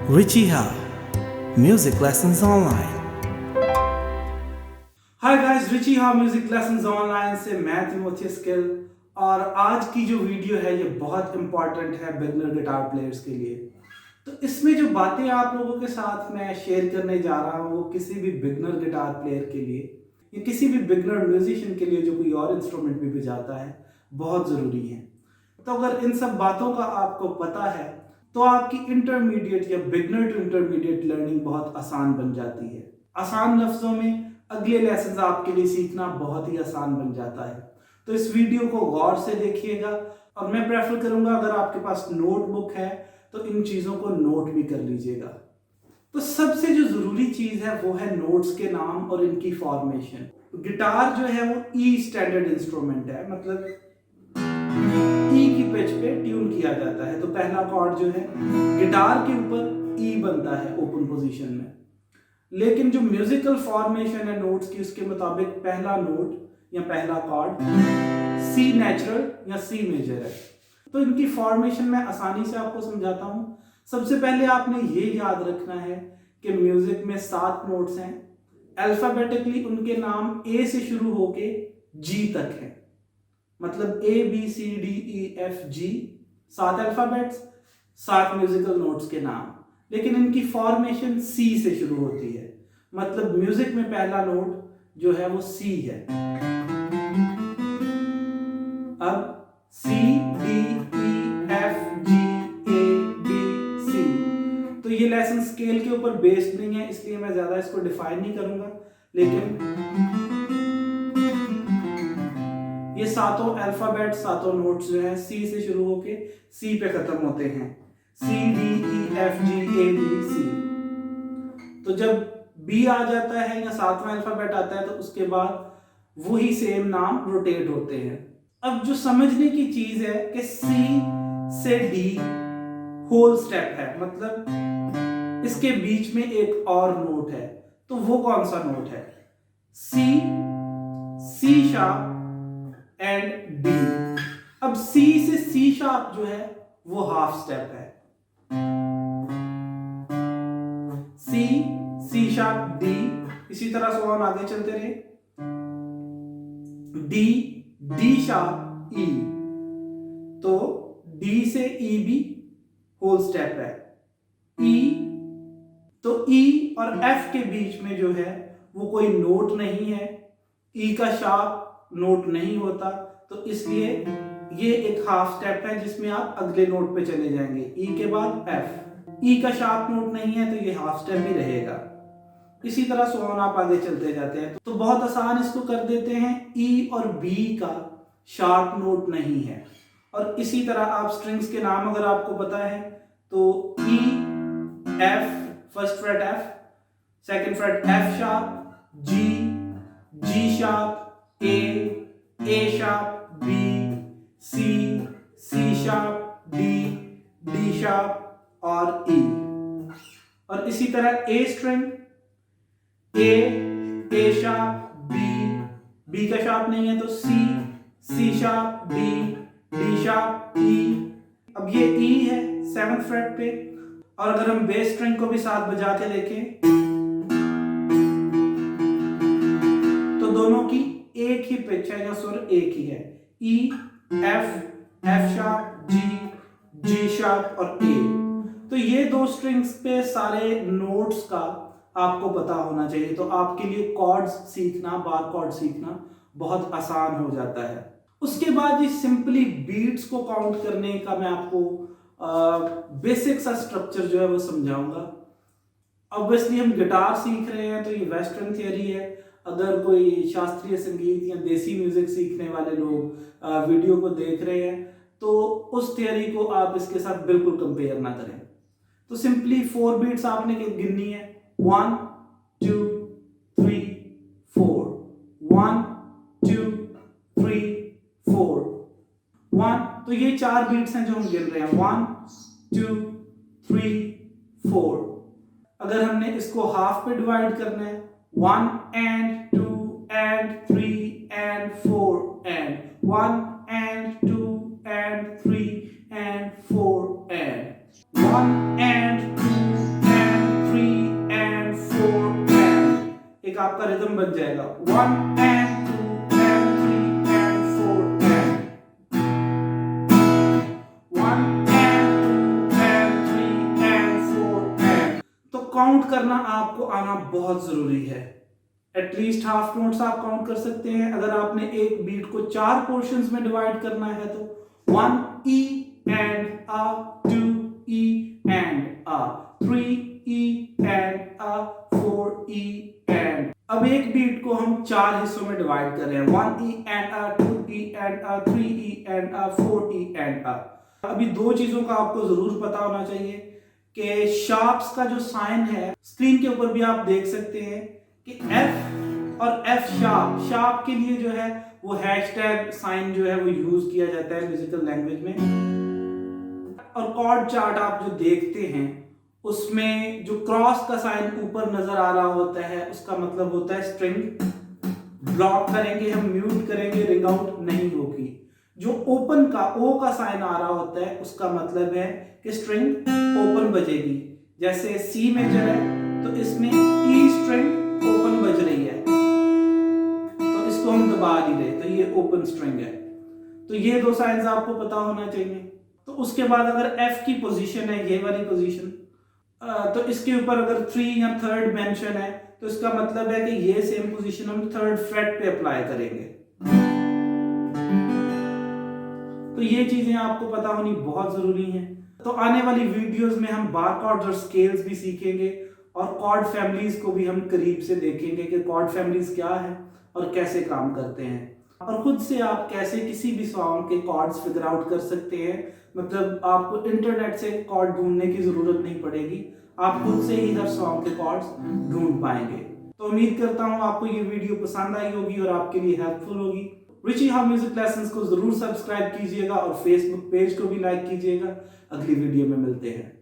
Richiha Music Lessons Online। Hi guys, Richiha music lessons online से मैं तिमोथियस गिल। और आज की जो वीडियो है ये बहुत इंपॉर्टेंट है बिगनर गिटार प्लेयर्स के लिए। तो इसमें जो बातें आप लोगों के साथ मैं शेयर करने जा रहा हूँ वो किसी भी बिगनर गिटार प्लेयर के लिए या किसी भी बिगनर म्यूजिशियन के लिए जो कोई और इंस्ट्रूमेंट भी बजाता है बहुत ज़रूरी है। तो अगर इन सब बातों का आपको पता है तो आपकी इंटरमीडिएट या बिगनर टू इंटरमीडिएट लर्निंग बहुत आसान बन जाती है। आसान लफ्जों में अगले लेसन आपके लिए सीखना बहुत ही आसान बन जाता है। तो इस वीडियो को गौर से देखिएगा और मैं प्रेफर करूंगा अगर आपके पास नोटबुक है तो इन चीज़ों को नोट भी कर लीजिएगा। तो सबसे जो ज़रूरी चीज़ है वो है नोट्स के नाम और इनकी फॉर्मेशन। गिटार जो है वो ई स्टैंडर्ड इंस्ट्रूमेंट है, मतलब ई की पिच पे ट्यून किया जाता है। तो पहला कॉर्ड जो है गिटार के ऊपर ई बनता है ओपन पोजीशन में। लेकिन जो म्यूजिकल फॉर्मेशन है नोट्स की उसके मुताबिक पहला नोट या पहला कॉर्ड सी नेचुरल या सी मेजर है। तो इनकी फॉर्मेशन मैं आसानी से आपको समझाता हूं। सबसे पहले आपने ये याद रखना है कि म्यूजिक में 7 नोट्स हैं। अल्फाबेटिकली उनके नाम ए से शुरू होके जी तक है, मतलब A B C D E F G, 7 alphabets 7 musical notes के नाम। लेकिन इनकी फॉर्मेशन सी से शुरू होती है, मतलब म्यूजिक में पहला नोट जो है वो सी है। अब C D E F G A B C. तो ये लेसन स्केल के ऊपर बेस्ड नहीं है इसलिए मैं ज्यादा इसको डिफाइन नहीं करूंगा, लेकिन ये सातों अल्फाबेट 7 नोट्स जो हैं सी से शुरू होके सी पे खत्म होते हैं। C D E F G A B C. तो जब बी आ जाता है या 7वां अल्फाबेट आता है तो उसके बाद वही सेम नाम रोटेट होते हैं। अब जो समझने की चीज है कि सी से डी होल स्टेप है, मतलब इसके बीच में एक और नोट है। तो वो कौन सा नोट है? सी, सी शार्प एंड डी। अब सी से सी शार्प जो है वो हाफ स्टेप है। सी, सी शार्प, डी, इसी तरह से हम आगे चलते रहे। डी, डी शार्प, ई। तो डी से ई भी होल स्टेप है। ई, तो ई और एफ के बीच में जो है वो कोई नोट नहीं है। ई का शार्प नोट नहीं होता, तो इसलिए ये एक हाफ स्टेप है जिसमें आप अगले नोट पे चले जाएंगे। ई के बाद एफ। ई का शार्प नोट नहीं है तो ये हाफ स्टेप ही रहेगा। इसी तरह सोन आप आगे चलते जाते हैं तो बहुत आसान इसको कर देते हैं। ई और बी का शार्प नोट नहीं है। और इसी तरह आप स्ट्रिंग्स के नाम अगर आपको पता है तो E, F, first fret F, second fret F sharp, G, G sharp, A sharp, B, C sharp, D sharp और ई। और इसी तरह A string, A sharp, B का शार्प नहीं है तो C sharp, D sharp, E. अब ये ई है 7th फ्रेट पे। और अगर हम बेस स्ट्रिंग को भी साथ बजा के देखें तो दोनों की एक ही पिच है या सुर एक ही है। ई, एफ शार्प, जी शार्प और ए। तो ये 2 स्ट्रिंग्स पे सारे नोट्स का आपको पता होना चाहिए, तो आपके लिए कॉर्ड्स सीखना, बार कॉर्ड सीखना बहुत आसान हो जाता है। उसके बाद ये सिंपली बीट्स को काउंट करने का मैं आपको बेसिक सा स्ट्रक्चर जो है वो समझाऊंगा। ऑब्वियसली हम गिटार सीख रहे हैं तो ये वेस्टर्न थियरी है। अगर कोई शास्त्रीय संगीत या देसी म्यूजिक सीखने वाले लोग वीडियो को देख रहे हैं तो उस थियरी को आप इसके साथ बिल्कुल कंपेयर ना करें। तो सिंपली 4 बीट्स आपने गिननी है। 1 2 3 4, 1 2 3 4, 1। तो ये 4 बीट्स हैं जो हम गिन रहे हैं। 1 2 3 4। अगर हमने इसको हाफ पे डिवाइड करना है 1 and 2 and 3 and 4 and 1 and 2 and 3 and 4 and 1 and 2 आपका रिदम बन जाएगा 1 and 2 and 3 and 4 and 1 and 2 and 3 and 4 and। तो काउंट करना आपको आना बहुत जरूरी है। एटलीस्ट हाफ नोट्स आप काउंट कर सकते हैं। अगर आपने एक बीट को 4 पोर्शंस में डिवाइड करना है तो 1 E and a, 2 E and a, 3 E and a, 4 E and। अब एक बीट को हम 4 हिस्सों में डिवाइड कर रहे हैं 1 E and a, 2 E and a, 3 E and a, 4 E and a। अभी दो चीजों का आपको जरूर पता होना चाहिए कि शार्प्स का जो साइन है, स्क्रीन के ऊपर भी आप देख सकते हैं कि F और F शार्प के लिए जो है वो हैशटैग साइन जो है वो यूज किया जाता है म्यूजिकल लैंग्वेज में। और कॉर्ड चार्ट आप जो देखते हैं उसमें जो क्रॉस का साइन ऊपर नजर आ रहा होता है उसका मतलब होता है स्ट्रिंग। ब्लॉक करेंगे हम, म्यूट करेंगे, रिंग आउट नहीं होगी। जो ओपन का ओ का साइन आ रहा होता है उसका मतलब है कि स्ट्रिंग ओपन बजेगी। जैसे सी मेजर है तो इसमें ई स्ट्रिंग ओपन बज रही है तो इसको हम दबा नहीं रहे, तो ये ओपन स्ट्रिंग है। तो ये दो साइंस आपको पता होना चाहिए। तो उसके बाद अगर एफ की पोजीशन है, ये वाली पोजीशन, तो इसके ऊपर अगर 3 या 3rd मेंशन है तो इसका मतलब है कि ये सेम पोजीशन हम 3rd फ्रेट पे अप्लाई करेंगे। तो ये चीजें आपको पता होनी बहुत जरूरी हैं। तो आने वाली वीडियोस में हम बार कॉर्ड्स और स्केल्स भी सीखेंगे और कॉर्ड फैमिलीज को भी हम करीब से देखेंगे कि कॉर्ड फैमिलीज क्या है और कैसे काम करते हैं, और खुद से आप कैसे किसी भी सॉन्ग के कॉर्ड्स फिगर आउट कर सकते हैं। मतलब आपको इंटरनेट से कॉर्ड ढूंढने की जरूरत नहीं पड़ेगी, आप खुद से ही हर सॉन्ग के कॉर्ड्स ढूंढ पाएंगे। तो उम्मीद करता हूँ आपको ये वीडियो पसंद आई होगी और आपके लिए हेल्पफुल होगी। रिची हाउ म्यूजिक लेसन्स को जरूर सब्सक्राइब कीजिएगा और फेसबुक पेज को भी लाइक कीजिएगा। अगली वीडियो में मिलते हैं।